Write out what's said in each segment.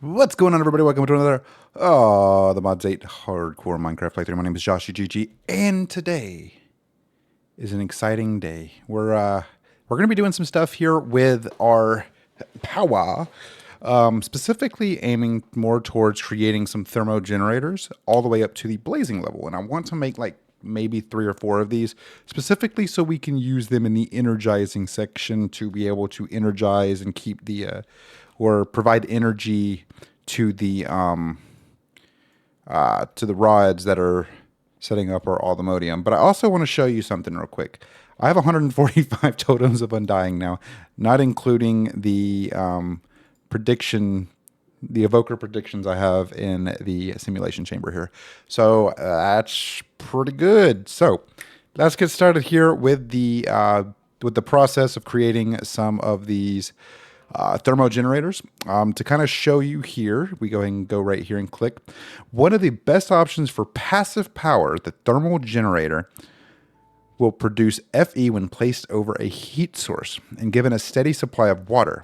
What's going on, everybody? Welcome to another the Mods 8 Hardcore Minecraft playthrough. My name is JawshyGG, and today is an exciting day. We're gonna be doing some stuff here with our power, specifically aiming more towards creating some thermo generators all the way up to the blazing level. And I want to make like maybe 3 or 4 of these specifically so we can use them in the energizing section to be able to energize and keep the or provide energy to the rods that are setting up our aldomodium. But I also want to show you something real quick. I have 145 totems of undying now, not including the the evoker predictions I have in the simulation chamber here. So that's pretty good. So let's get started here with the process of creating some of these thermo generators. To kind of show you here, we go ahead and go right here and click. One of the best options for passive power, the thermal generator will produce Fe when placed over a heat source and given a steady supply of water.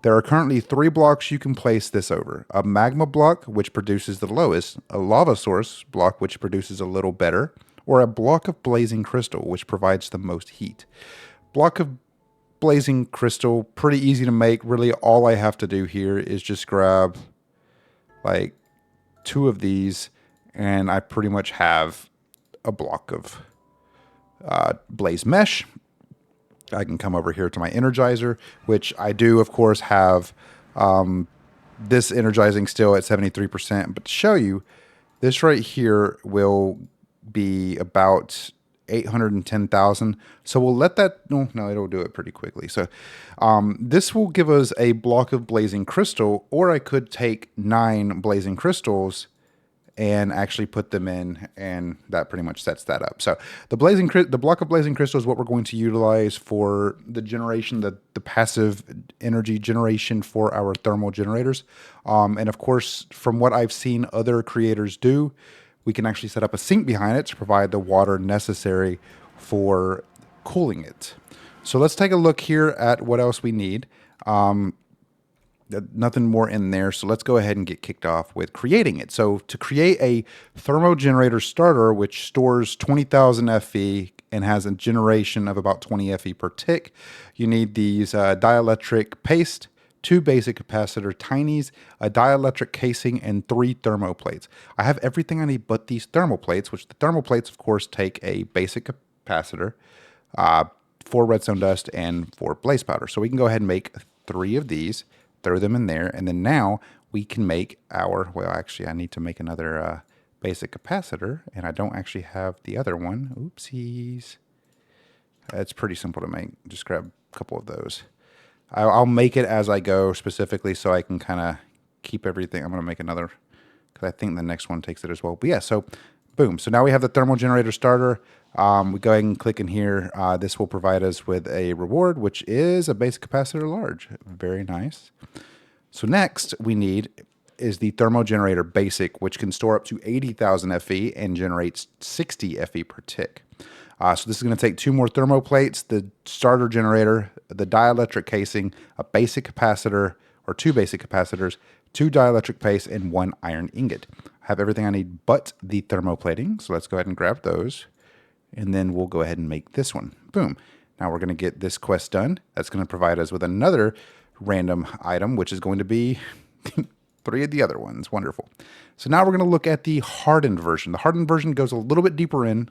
There are currently 3 blocks you can place this over. A magma block, which produces the lowest, a lava source block, which produces a little better, or a block of blazing crystal, which provides the most heat. Block of blazing crystal, pretty easy to make. Really, all I have to do here is just grab like 2 of these, and I pretty much have a block of blaze mesh. I can come over here to my energizer, which I do, of course, have this energizing still at 73%. But to show you, this right here will be about 810,000. So we'll let that, no, it'll do it pretty quickly. So this will give us a block of blazing crystal, or I could take 9 blazing crystals and actually put them in, and that pretty much sets that up. So the block of blazing crystal is what we're going to utilize for the generation, the passive energy generation for our thermal generators. And of course, from what I've seen other creators do, we can actually set up a sink behind it to provide the water necessary for cooling it. So let's take a look here at what else we need. Nothing more in there, so let's go ahead and get kicked off with creating it. So to create a thermo generator starter, which stores 20,000 Fe and has a generation of about 20 Fe per tick, you need these dielectric paste, 2 basic capacitor tinies, a dielectric casing, and 3 thermo plates. I have everything I need but these thermal plates, which the thermal plates, of course, take a basic capacitor, 4 redstone dust, and 4 blaze powder. So we can go ahead and make 3 of these, throw them in there, and then now we can make our, well, actually I need to make another basic capacitor, and I don't actually have the other one. Oopsies. It's pretty simple to make. Just grab a couple of those. I'll make it as I go specifically so I can kind of keep everything. I'm going to make another because I think the next one takes it as well. But yeah, so boom. So now we have the thermal generator starter. We go ahead and click in here. This will provide us with a reward, which is a basic capacitor large. Very nice. So next we need is the thermo generator basic, which can store up to 80,000 Fe and generates 60 Fe per tick. So this is going to take 2 more thermo plates, the starter generator, the dielectric casing, a basic capacitor, or 2 basic capacitors, 2 dielectric paste, and 1 iron ingot. I have everything I need but the thermoplating, so let's go ahead and grab those. And then we'll go ahead and make this one. Boom. Now we're going to get this quest done. That's going to provide us with another random item, which is going to be 3 of the other ones. Wonderful. So now we're going to look at the hardened version. The hardened version goes a little bit deeper in.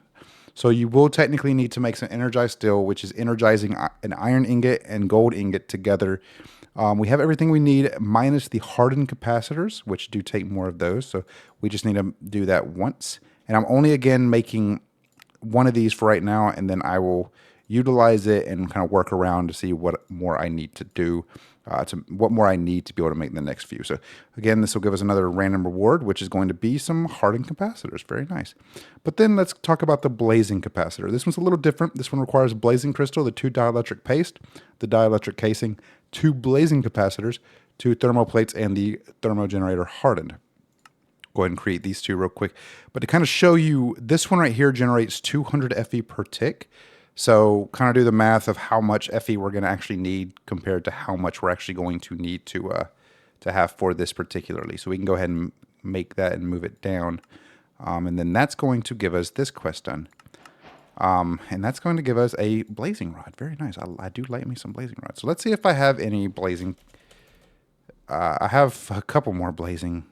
So you will technically need to make some energized steel, which is energizing an iron ingot and gold ingot together. We have everything we need minus the hardened capacitors, which do take more of those. So we just need to do that once. And I'm only again making 1 of these for right now, and then I will utilize it and kind of work around to see what more I need to do, what more I need to be able to make the next few. So again, this will give us another random reward, which is going to be some hardened capacitors. Very nice. But then let's talk about the blazing capacitor. This one's a little different. This one requires blazing crystal, the 2 dielectric paste, the dielectric casing, 2 blazing capacitors, 2 thermo plates, and the thermo generator hardened. Go ahead and create these 2 real quick. But to kind of show you, this one right here generates 200 Fe per tick. So kind of do the math of how much Fe we're going to actually need compared to how much we're actually going to need to to have for this particularly. So we can go ahead and make that and move it down. And then that's going to give us this quest done. And that's going to give us a blazing rod. Very nice. I do like me some blazing rods. So let's see if I have any blazing. I have a couple more blazing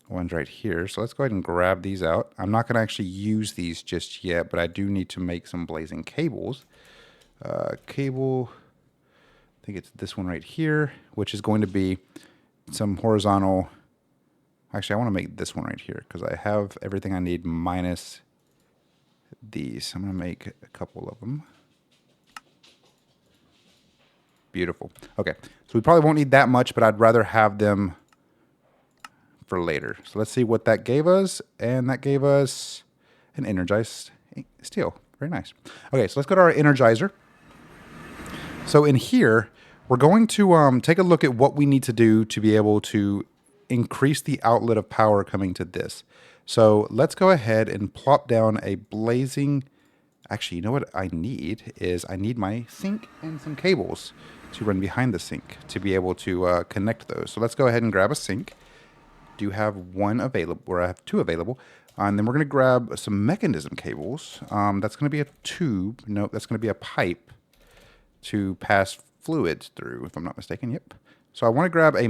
ones right here. So let's go ahead and grab these out. I'm not going to actually use these just yet, but I do need to make some blazing cables. Cable, I think it's this one right here, which is going to be some horizontal. Actually, I want to make this one right here because I have everything I need minus these. I'm going to make a couple of them. Beautiful. Okay, so we probably won't need that much, but I'd rather have them for later. So let's see what that gave us. And that gave us an energized steel. Very nice. Okay, so let's go to our energizer. So in here, we're going to take a look at what we need to do to be able to increase the outlet of power coming to this. So let's go ahead and plop down a blazing. Actually, you know what I need is I need my sink and some cables to run behind the sink to be able to connect those. So let's go ahead and grab a sink. Do have one available, or I have two available. And then we're going to grab some mechanism cables. That's going to be a tube. Nope, that's going to be a pipe to pass fluids through, if I'm not mistaken. Yep. So I want to grab a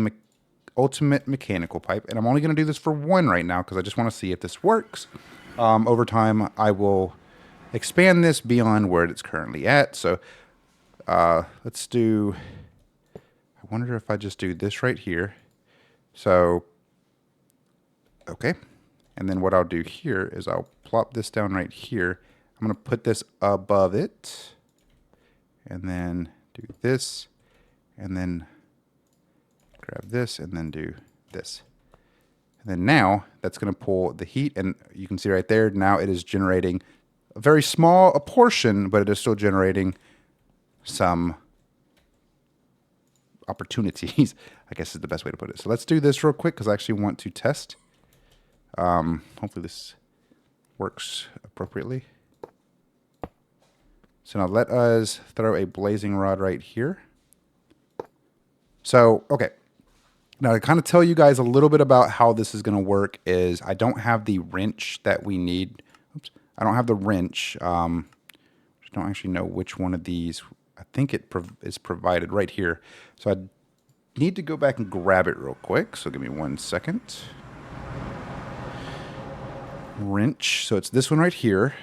ultimate mechanical pipe, and I'm only going to do this for one right now because I just want to see if this works. Over time, I will expand this beyond where it's currently at. So let's do, I wonder if I just do this right here. So, okay. And then what I'll do here is I'll plop this down right here. I'm going to put this above it and then do this and then grab this and then do this. And then now that's going to pull the heat, and you can see right there, now it is generating a very small portion, but it is still generating some opportunities, I guess is the best way to put it. So let's do this real quick because I actually want to test. Hopefully this works appropriately. So now let us throw a blazing rod right here. So, okay. Now, to kind of tell you guys a little bit about how this is going to work is I don't have the wrench that we need. Oops. I don't have the wrench. I don't actually know which one of these. I think it is provided right here. So I need to go back and grab it real quick. So give me 1 second. Wrench. So it's this one right here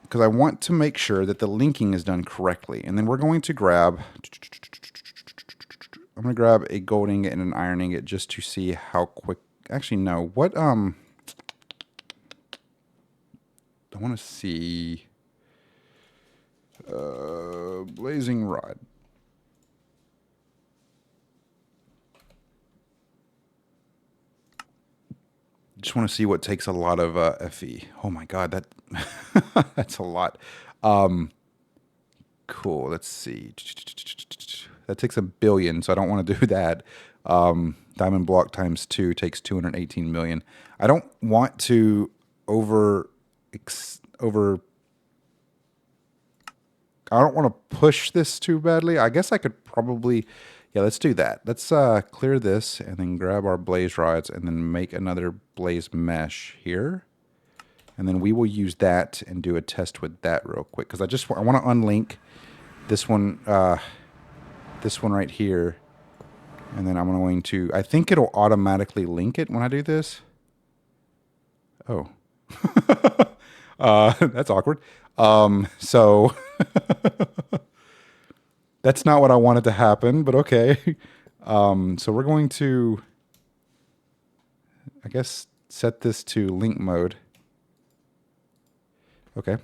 because I want to make sure that the linking is done correctly. And then we're going to grab... I'm going to grab a gold ingot and an iron ingot just to see how quick... Actually, no. What, I want to see... blazing rod. Just want to see what takes a lot of FE. Oh my god, that that's a lot. Cool, let's see. That takes 1 billion, so I don't want to do that. Diamond block times 2 takes 218 million. I don't want to over. I don't want to push this too badly. I guess I could probably. Yeah, let's do that. Let's clear this and then grab our blaze rods and then make another blaze mesh here. And then we will use that and do a test with that real quick because I want to unlink this one right here, and then I'm going to, I think it'll automatically link it when I do this. Oh, that's awkward. So that's not what I wanted to happen, but okay. So we're going to, I guess, set this to link mode. Okay.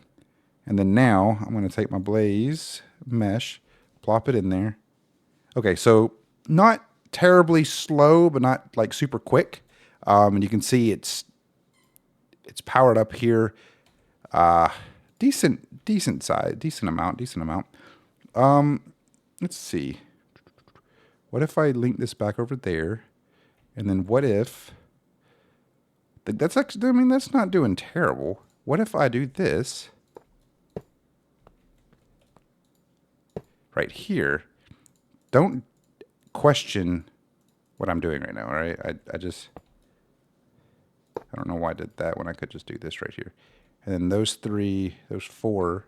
And then now I'm going to take my blaze mesh, plop it in there. Okay, so not terribly slow, but not like super quick. And you can see it's powered up here. Decent size, decent amount. Let's see. What if I link this back over there? And then what if... That's actually, I mean, that's not doing terrible. What if I do this right here? Don't question what I'm doing right now, all right? I don't know why I did that when I could just do this right here. And then those four.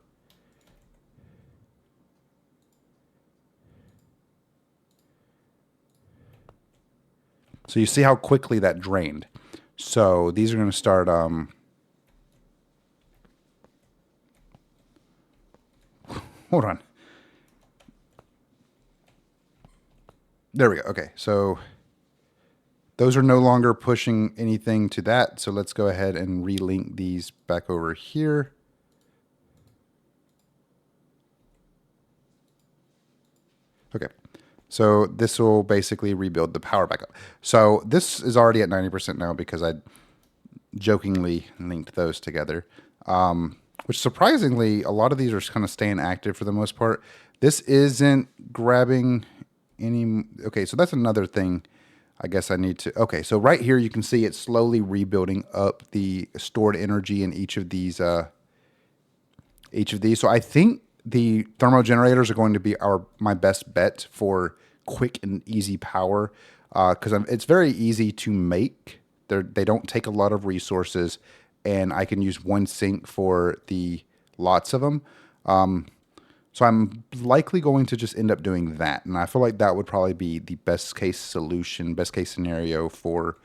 So you see how quickly that drained. So these are going to start, hold on. There we go. Okay, so those are no longer pushing anything to that. So let's go ahead and relink these back over here. Okay, so this will basically rebuild the power back up. So this is already at 90% now because I jokingly linked those together. Which surprisingly, a lot of these are kind of staying active for the most part. This isn't grabbing any. Okay, so that's another thing I guess I need to. Okay, so right here you can see it's slowly rebuilding up the stored energy in each of these. So I think the thermal generators are going to be my best bet for quick and easy power because it's very easy to make. They don't take a lot of resources, and I can use one sink for the lots of them. So I'm likely going to just end up doing that, and I feel like that would probably be the best case solution, best case scenario for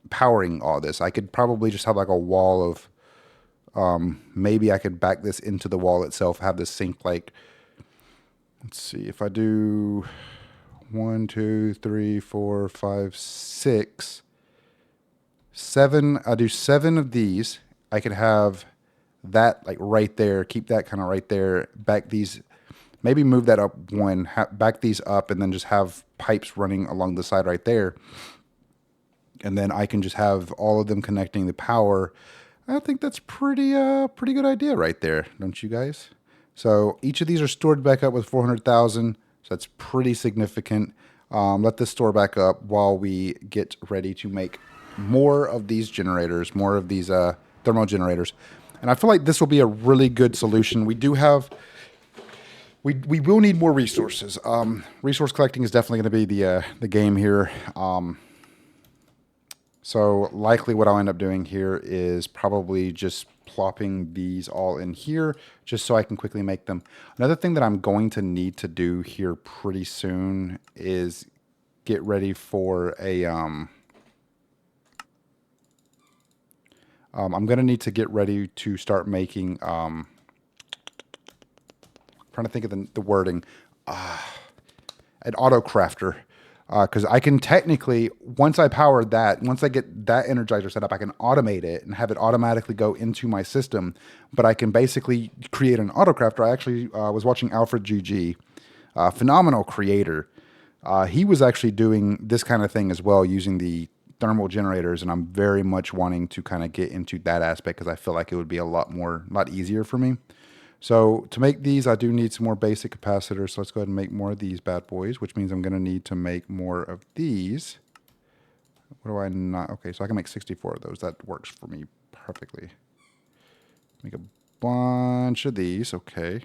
powering all this. I could probably just have like a wall of maybe I could back this into the wall itself, have this sink like, let's see, if I do 1, 2, 3, 4, 5, 6, 7, I do 7 of these. I could have that like right there, keep that kind of right there, back these, maybe move that up one, back these up, and then just have pipes running along the side right there. And then I can just have all of them connecting the power. I think that's pretty good idea right there, don't you guys? So each of these are stored back up with 400,000. So that's pretty significant. Let this store back up while we get ready to make more of these generators, more of these thermal generators. And I feel like this will be a really good solution. We do have, we will need more resources. Resource collecting is definitely going to be the game here. So likely what I'll end up doing here is probably just plopping these all in here just so I can quickly make them. Another thing that I'm going to need to do here pretty soon is get ready for a, I'm going to need to get ready to start making, trying to think of the wording, an auto crafter. Because I can technically, once I power that, once I get that Energizer set up, I can automate it and have it automatically go into my system. But I can basically create an autocrafter. I actually was watching JawshyGG, phenomenal creator. He was actually doing this kind of thing as well, using the thermal generators, and I'm very much wanting to kind of get into that aspect because I feel like it would be a lot easier for me. So to make these, I do need some more basic capacitors. So let's go ahead and make more of these bad boys, which means I'm going to need to make more of these. What do I not? Okay, so I can make 64 of those. That works for me perfectly. Make a bunch of these. Okay.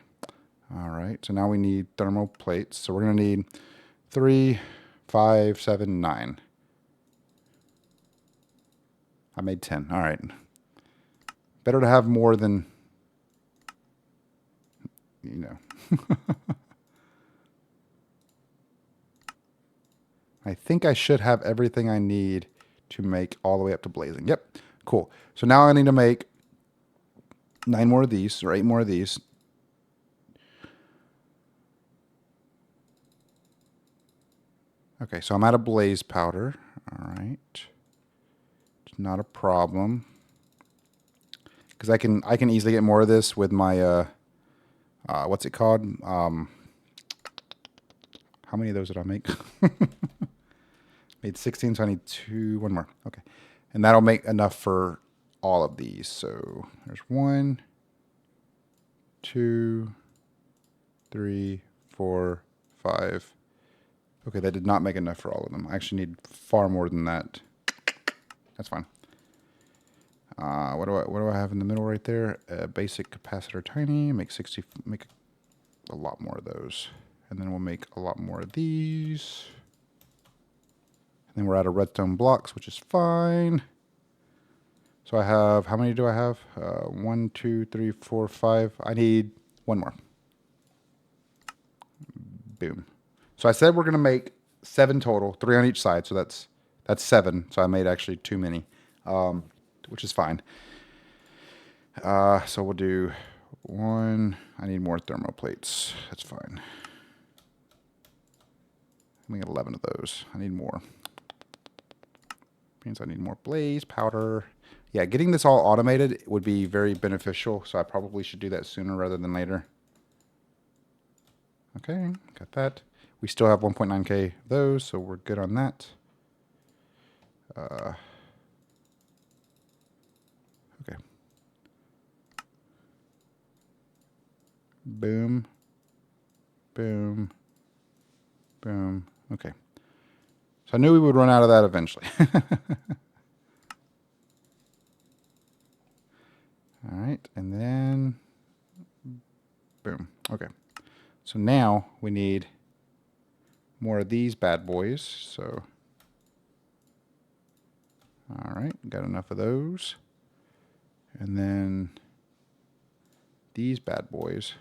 All right. So now we need thermal plates. So we're going to need 3, 5, 7, 9. I made 10. All right. Better to have more than... you know. I think I should have everything I need to make all the way up to blazing. Yep, cool. So now I need to make 9 more of these, or 8 more of these. Okay, so I'm out of blaze powder. All right. It's not a problem. Because I can easily get more of this with my, what's it called? How many of those did I make? Made 16, so I need 2, one more. Okay. And that'll make enough for all of these. So there's 1, 2, 3, 4, 5. Okay, that did not make enough for all of them. I actually need far more than that. That's fine. What do I have in the middle right there? Basic capacitor tiny. Make a lot more of those. And then we'll make a lot more of these. Then we're out of redstone blocks, which is fine. So I have, how many do I have? 1, 2, 3, 4, 5. I need one more. Boom. So I said we're going to make 7 total, 3 on each side. So that's 7. So I made actually too many, which is fine. So we'll do 1. I need more thermo plates. That's fine. We got 11 of those. I need more. Means I need more blaze powder. Yeah, getting this all automated would be very beneficial. So I probably should do that sooner rather than later. Okay, got that. We still have 1.9k of those, so we're good on that. Okay. Boom. Boom. Boom. Okay. So I knew we would run out of that eventually. All right, and then boom. Okay. So now we need more of these bad boys. So, all right, got enough of those. And then these bad boys.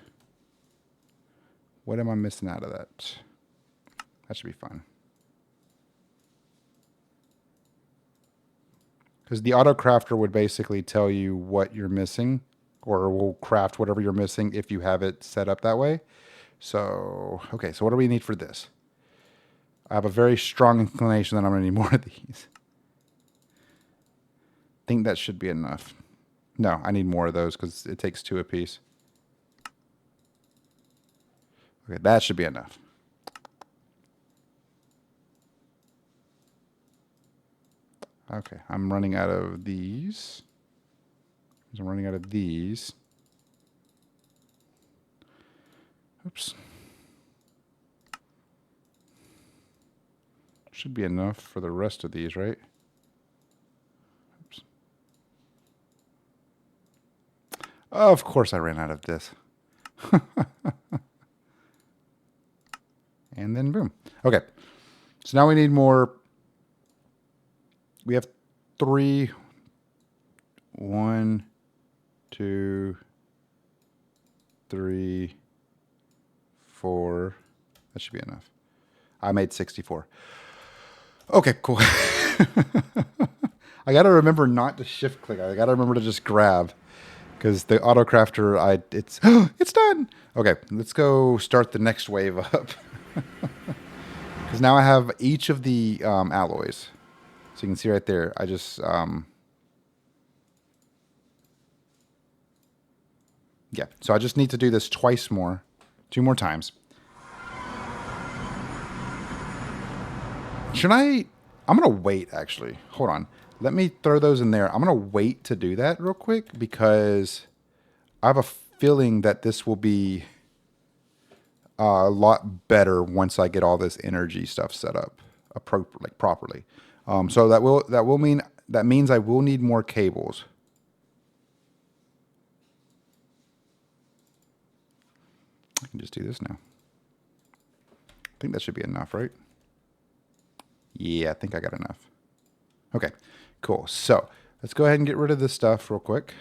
What am I missing out of that? That should be fun. Because the auto crafter would basically tell you what you're missing, or will craft whatever you're missing if you have it set up that way. So, okay, so what do we need for this? I have a very strong inclination that I'm going to need more of these. I think that should be enough. No, I need more of those because it takes 2 apiece. Okay, that should be enough. Okay, I'm running out of these. I'm running out of these. Oops. Should be enough for the rest of these, right? Oops. Oh, of course I ran out of this. And then boom. Okay. So now we need more. We have 3. 1, 2, 3, 4. That should be enough. I made 64. Okay, cool. I got to remember not to shift click. I got to remember to just grab because the auto crafter, it's it's done. Okay, let's go start the next wave up. Because now I have each of the alloys. So you can see right there, I just, yeah. So I just need to do this twice more, 2 more times. Should I? I'm going to wait, actually. Hold on. Let me throw those in there. I'm going to wait to do that real quick because I have a feeling that this will be a lot better once I get all this energy stuff set up properly. So that means I will need more cables. I can just do this now. I think that should be enough, right? Yeah, I think I got enough. Okay, cool. So let's go ahead and get rid of this stuff real quick.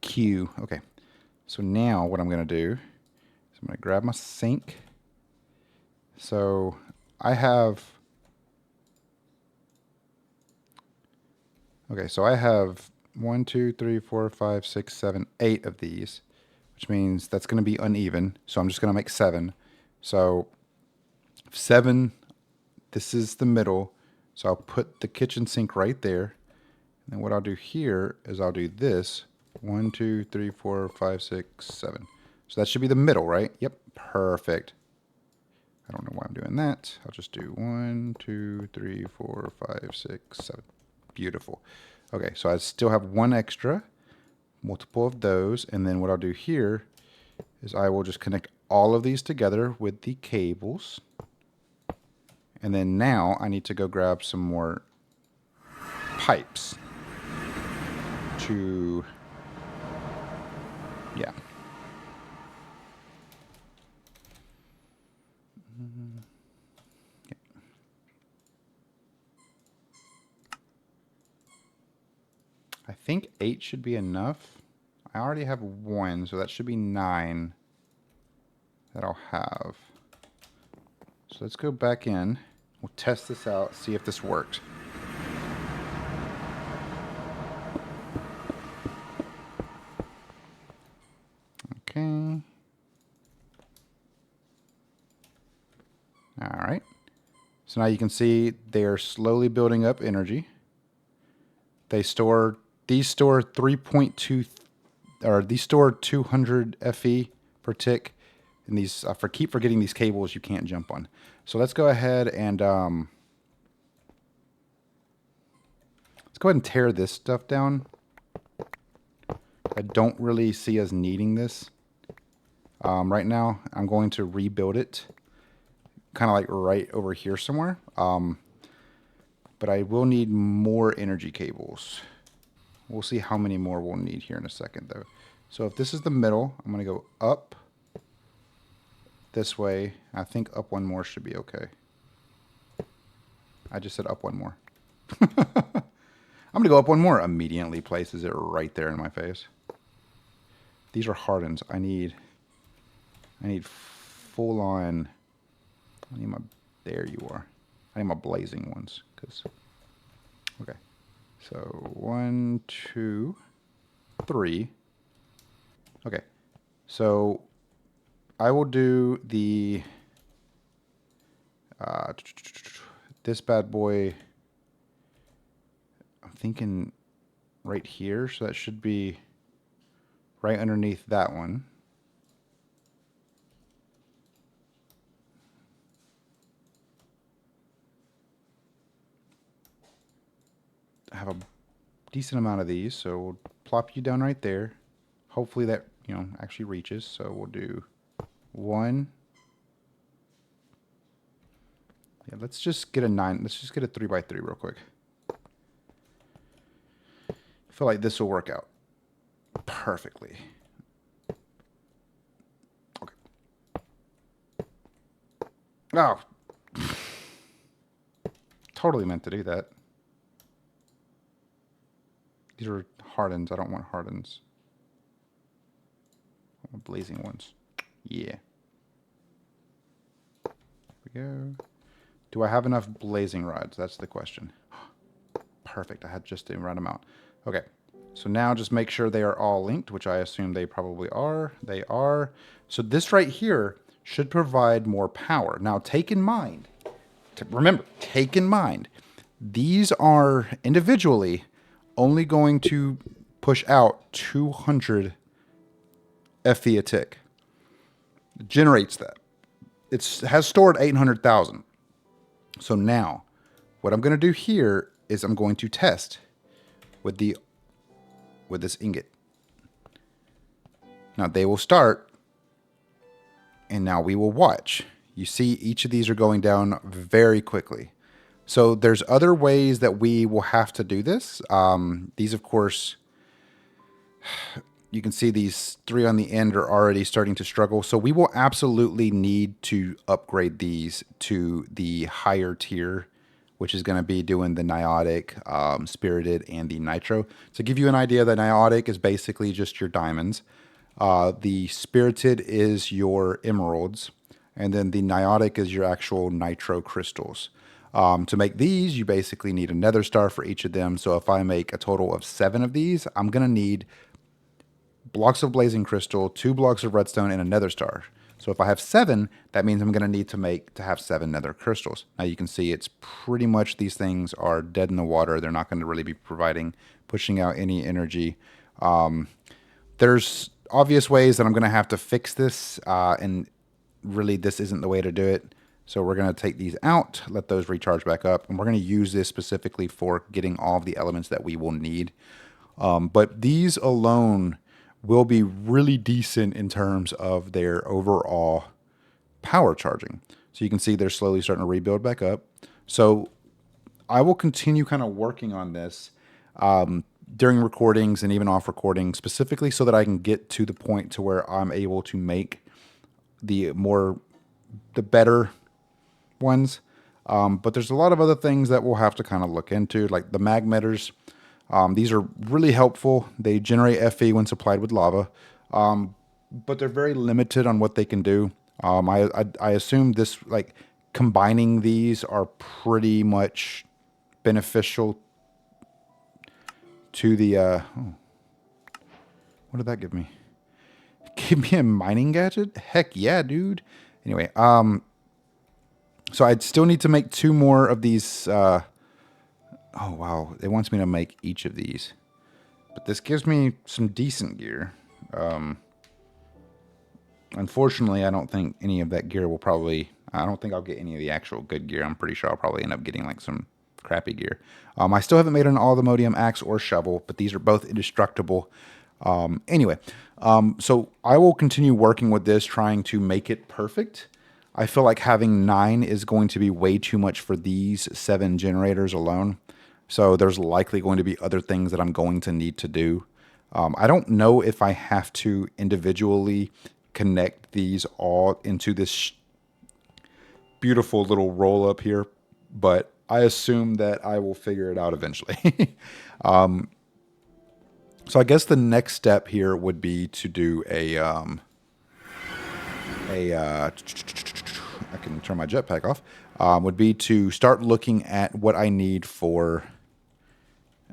Q. Okay. So now what I'm going to do is I'm going to grab my sink. So I have... Okay, so I have 1, 2, 3, 4, 5, 6, 7, 8 of these, which means that's going to be uneven. So I'm just going to make 7. So 7, this is the middle. So I'll put the kitchen sink right there. And then what I'll do here is I'll do this. 1, 2, 3, 4, 5, 6, 7. So that should be the middle, right? Yep, perfect. I don't know why I'm doing that. I'll just do 1, 2, 3, 4, 5, 6, 7. Beautiful. Okay, so I still have 1 extra, multiple of those, and then what I'll do here is I will just connect all of these together with the cables. And then now I need to go grab some more pipes to, yeah. think 8 should be enough. I already have 1, so that should be 9 that I'll have. So let's go back in. We'll test this out, see if this works. Okay. All right. So now you can see they are slowly building up energy. These store 3.2 or these store 200 FE per tick. And these keep forgetting these cables you can't jump on. So let's go ahead and tear this stuff down. I don't really see us needing this right now. I'm going to rebuild it, kind of like right over here somewhere. But I will need more energy cables. We'll see how many more we'll need here in a second, though. So if this is the middle, I'm going to go up this way. I think up one more should be okay. I just said up one more. I'm going to go up one more. Immediately places it right there in my face. These are hardens. I need full on. I need my. There you are. I need my blazing ones. Okay. So 1, 2, 3. Okay. So I will do the this bad boy. I'm thinking right here, so that should be right underneath that one. I have a decent amount of these, so we'll plop you down right there. Hopefully that, actually reaches. So we'll do 1. Yeah, let's just get a 9. Let's just get a 3x3 real quick. I feel like this will work out perfectly. Okay. Oh. Totally meant to do that. These are hardens. I don't want hardens. I want blazing ones. Yeah. There we go. Do I have enough blazing rods? That's the question. Perfect. I had just the right amount. Okay. So now just make sure they are all linked, which I assume they probably are. They are. So this right here should provide more power. Now take in mind, remember, take in mind, these are individually only going to push out 200 FE a tick. It generates that. It has stored 800,000. So now, what I'm going to do here is I'm going to test with this ingot. Now they will start, and now we will watch. You see, each of these are going down very quickly. So there's other ways that we will have to do this. These, of course, you can see these 3 on the end are already starting to struggle. So we will absolutely need to upgrade these to the higher tier, which is going to be doing the Niotic, Spirited, and the Nitro. To give you an idea, the Niotic is basically just your diamonds. The Spirited is your emeralds. And then the Niotic is your actual Nitro crystals. To make these, you basically need a nether star for each of them. So if I make a total of 7 of these, I'm going to need blocks of blazing crystal, 2 blocks of redstone, and a nether star. So if I have 7, that means I'm going to need to have 7 nether crystals. Now you can see it's pretty much these things are dead in the water. They're not going to really be pushing out any energy. There's obvious ways that I'm going to have to fix this, and really this isn't the way to do it. So we're going to take these out, let those recharge back up, and we're going to use this specifically for getting all of the elements that we will need. But these alone will be really decent in terms of their overall power charging. So you can see they're slowly starting to rebuild back up. So I will continue kind of working on this during recordings and even off recording, specifically so that I can get to the point to where I'm able to make the better ones. But there's a lot of other things that we'll have to kind of look into, like the mag emitters. These are really helpful. They generate Fe when supplied with lava, but they're very limited on what they can do. I assume this, like, combining these are pretty much beneficial to the what did that give me? Give me a mining gadget? Heck yeah, dude. Anyway, so I'd still need to make 2 more of these. Oh wow, it wants me to make each of these, but this gives me some decent gear. Unfortunately, I don't think any of that gear will probably. I don't think I'll get any of the actual good gear. I'm pretty sure I'll probably end up getting like some crappy gear. I still haven't made an all-the-modium axe or shovel, but these are both indestructible. Anyway, so I will continue working with this, trying to make it perfect. I feel like having 9 is going to be way too much for these 7 generators alone. So there's likely going to be other things that I'm going to need to do. I don't know if I have to individually connect these all into this beautiful little roll up here, but I assume that I will figure it out eventually. So I guess the next step here would be to do I can turn my jetpack off, would be to start looking at what I need for,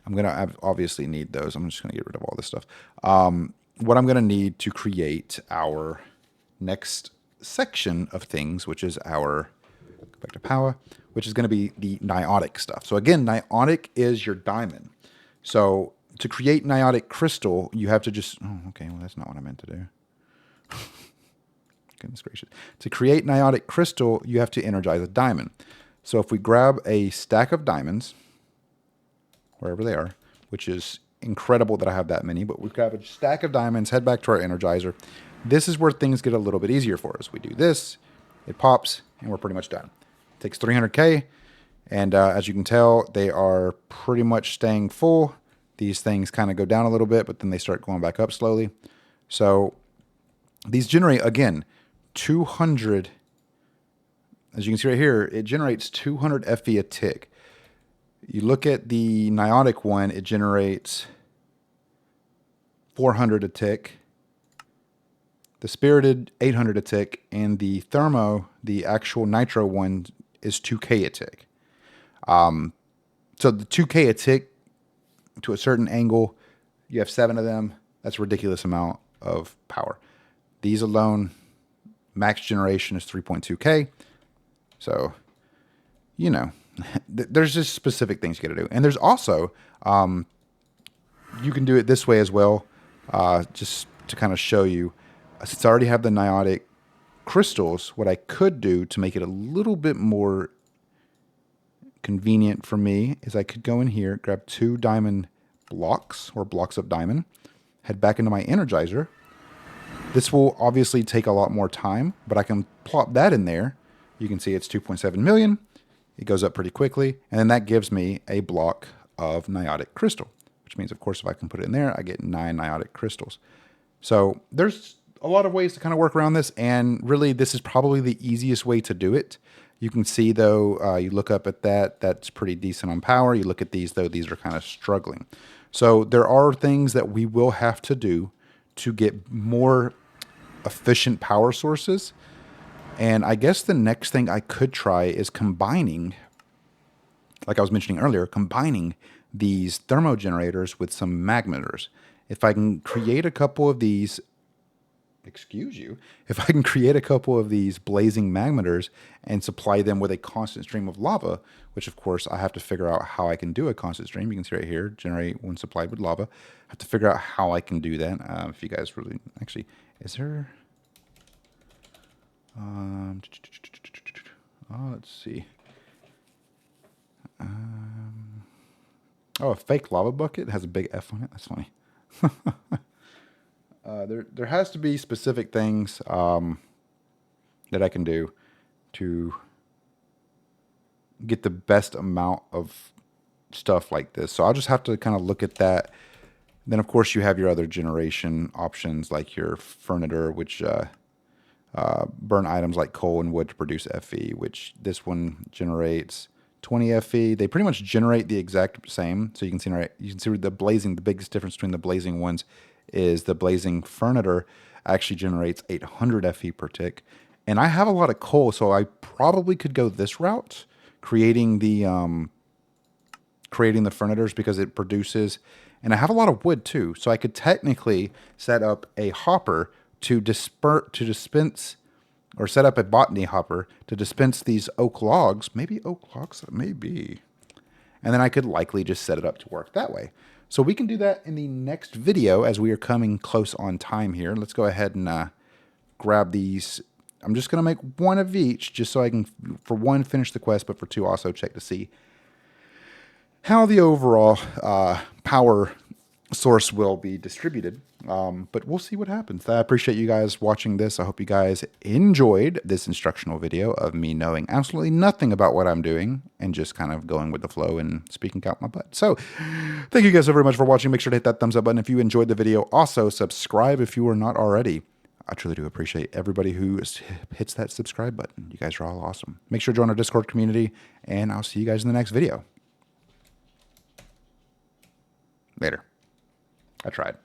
I'm going to obviously need those. I'm just going to get rid of all this stuff. What I'm going to need to create our next section of things, which is our, go back to power, which is going to be the niotic stuff. So again, niotic is your diamond. So to create niotic crystal, you have to just, oh, okay, well, that's not what I meant to do. Goodness gracious. To create niotic crystal, you have to energize a diamond. So if we grab a stack of diamonds, wherever they are, which is incredible that I have that many, but we grab a stack of diamonds, head back to our energizer. This is where things get a little bit easier for us. We do this, it pops, and we're pretty much done. It takes 300K, and as you can tell, they are pretty much staying full. These things kind of go down a little bit, but then they start going back up slowly. So these generate, again, 200. As you can see right here, it generates 200 Fe a tick. You look at the niotic one, it generates 400 a tick. The spirited, 800 a tick. And the thermo, the actual nitro one, is 2K a tick. So the 2K a tick, to a certain angle, you have 7 of them. That's a ridiculous amount of power. These alone, max generation is 3.2K. So, you know, there's just specific things you got to do. And there's also, you can do it this way as well, just to kind of show you. Since I already have the niotic crystals, what I could do to make it a little bit more convenient for me is I could go in here, grab 2 diamond blocks or blocks of diamond, head back into my energizer. This will obviously take a lot more time, but I can plop that in there. You can see it's 2.7 million. It goes up pretty quickly. And then that gives me a block of niotic crystal, which means, of course, if I can put it in there, I get 9 niotic crystals. So there's a lot of ways to kind of work around this. And really, this is probably the easiest way to do it. You can see, though, you look up at that, that's pretty decent on power. You look at these, though, these are kind of struggling. So there are things that we will have to do to get more efficient power sources. And I guess the next thing I could try is combining, like I was mentioning earlier, combining these thermogenerators with some magmeters. If I can create a couple of these, if I can create a couple of these blazing magmeters and supply them with a constant stream of lava, which of course I have to figure out how I can do a constant stream. You can see right here, generate when supplied with lava. I have to figure out how I can do that. If you guys really, actually, is there... let's see. Oh, a fake lava bucket has a big F on it. That's funny. There has to be specific things that I can do to get the best amount of stuff like this. So I'll just have to kind of look at that. Then, of course, you have your other generation options like your furnator, which burn items like coal and wood to produce Fe, which this one generates 20 FE. They pretty much generate the exact same. So you can see, right, you can see the blazing, the biggest difference between the blazing ones is the blazing Furniture actually generates 800 FE per tick. And I have a lot of coal, so I probably could go this route, creating the Furnitures because it produces, and I have a lot of wood too. So I could technically set up a hopper to dispense, or set up a botany hopper to dispense these oak logs. Maybe oak logs, maybe. And then I could likely just set it up to work that way. So we can do that in the next video as we are coming close on time here. Let's go ahead and grab these. I'm just going to make one of each just so I can, for one, finish the quest, but for two, also check to see how the overall power source will be distributed. But we'll see what happens. I appreciate you guys watching this. I hope you guys enjoyed this instructional video of me knowing absolutely nothing about what I'm doing and just kind of going with the flow and speaking out my butt. So thank you guys so very much for watching. Make sure to hit that thumbs up button if you enjoyed the video. Also, subscribe if you are not already. I truly do appreciate everybody who hits that subscribe button. You guys are all awesome. Make sure to join our Discord community, and I'll see you guys in the next video. Later. I tried.